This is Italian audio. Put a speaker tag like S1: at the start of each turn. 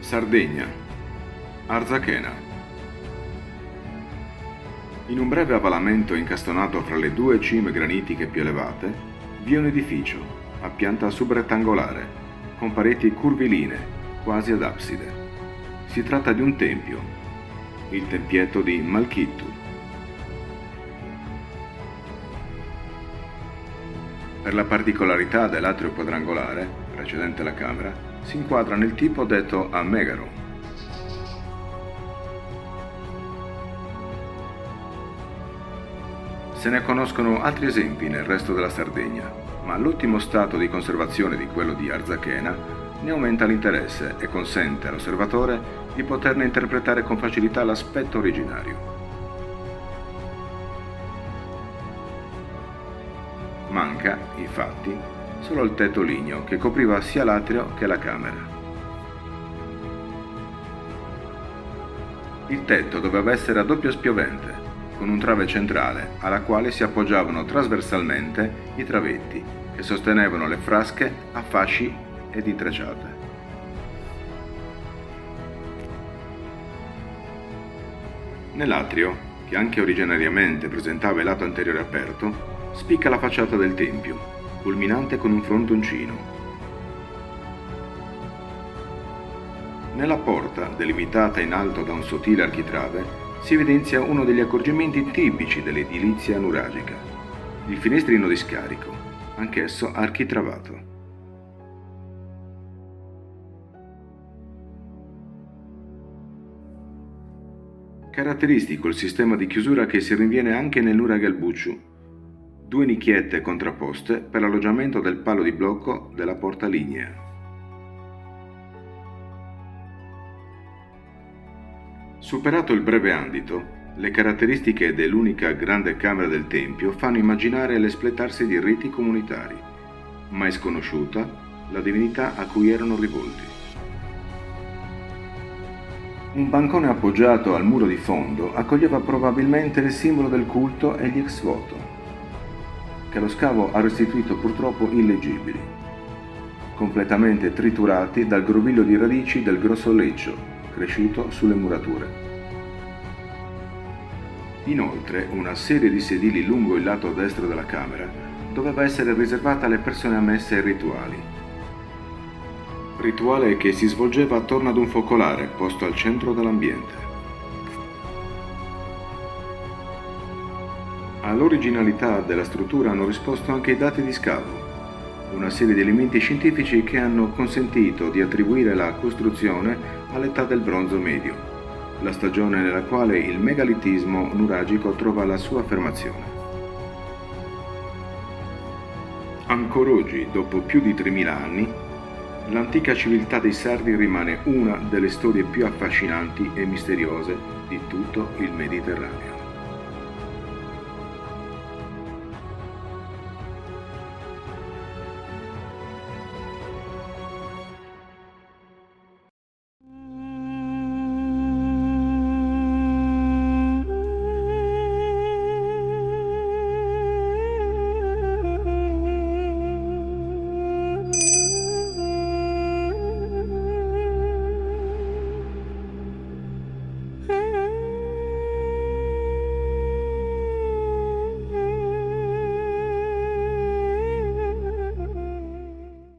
S1: Sardegna, Arzachena. In un breve avalamento incastonato fra le due cime granitiche più elevate, vi è un edificio a pianta subrettangolare, con pareti curvilinee, quasi ad abside. Si tratta di un tempio, il tempietto di Malchittu. Per la particolarità dell'atrio quadrangolare, precedente la camera, si inquadra nel tipo detto a megaro. Se ne conoscono altri esempi nel resto della Sardegna, ma l'ottimo stato di conservazione di quello di Arzachena ne aumenta l'interesse e consente all'osservatore di poterne interpretare con facilità l'aspetto originario. Manca, infatti, solo il tetto ligneo che copriva sia l'atrio che la camera. Il tetto doveva essere a doppio spiovente, con un trave centrale alla quale si appoggiavano trasversalmente i travetti che sostenevano le frasche a fasci ed intrecciate. Nell'atrio, che anche originariamente presentava il lato anteriore aperto, spicca la facciata del tempio, culminante con un frontoncino. Nella porta, delimitata in alto da un sottile architrave, si evidenzia uno degli accorgimenti tipici dell'edilizia nuragica, il finestrino di scarico, anch'esso architravato. Caratteristico il sistema di chiusura che si rinviene anche nel nuraghe al bucciu, due nicchiette contrapposte per l'alloggiamento del palo di blocco della porta lignea. Superato il breve andito, le caratteristiche dell'unica grande camera del tempio fanno immaginare l'espletarsi di riti comunitari, ma è sconosciuta la divinità a cui erano rivolti. Un bancone appoggiato al muro di fondo accoglieva probabilmente il simbolo del culto e gli ex voto, che lo scavo ha restituito purtroppo illeggibili, completamente triturati dal groviglio di radici del grosso leccio cresciuto sulle murature. Inoltre, una serie di sedili lungo il lato destro della camera doveva essere riservata alle persone ammesse ai rituale che si svolgeva attorno ad un focolare posto al centro dell'ambiente. All'originalità della struttura hanno risposto anche i dati di scavo, una serie di elementi scientifici che hanno consentito di attribuire la costruzione all'età del bronzo medio, la stagione nella quale il megalitismo nuragico trova la sua affermazione. Ancora oggi, dopo più di 3000 anni, l'antica civiltà dei Sardi rimane una delle storie più affascinanti e misteriose di tutto il Mediterraneo.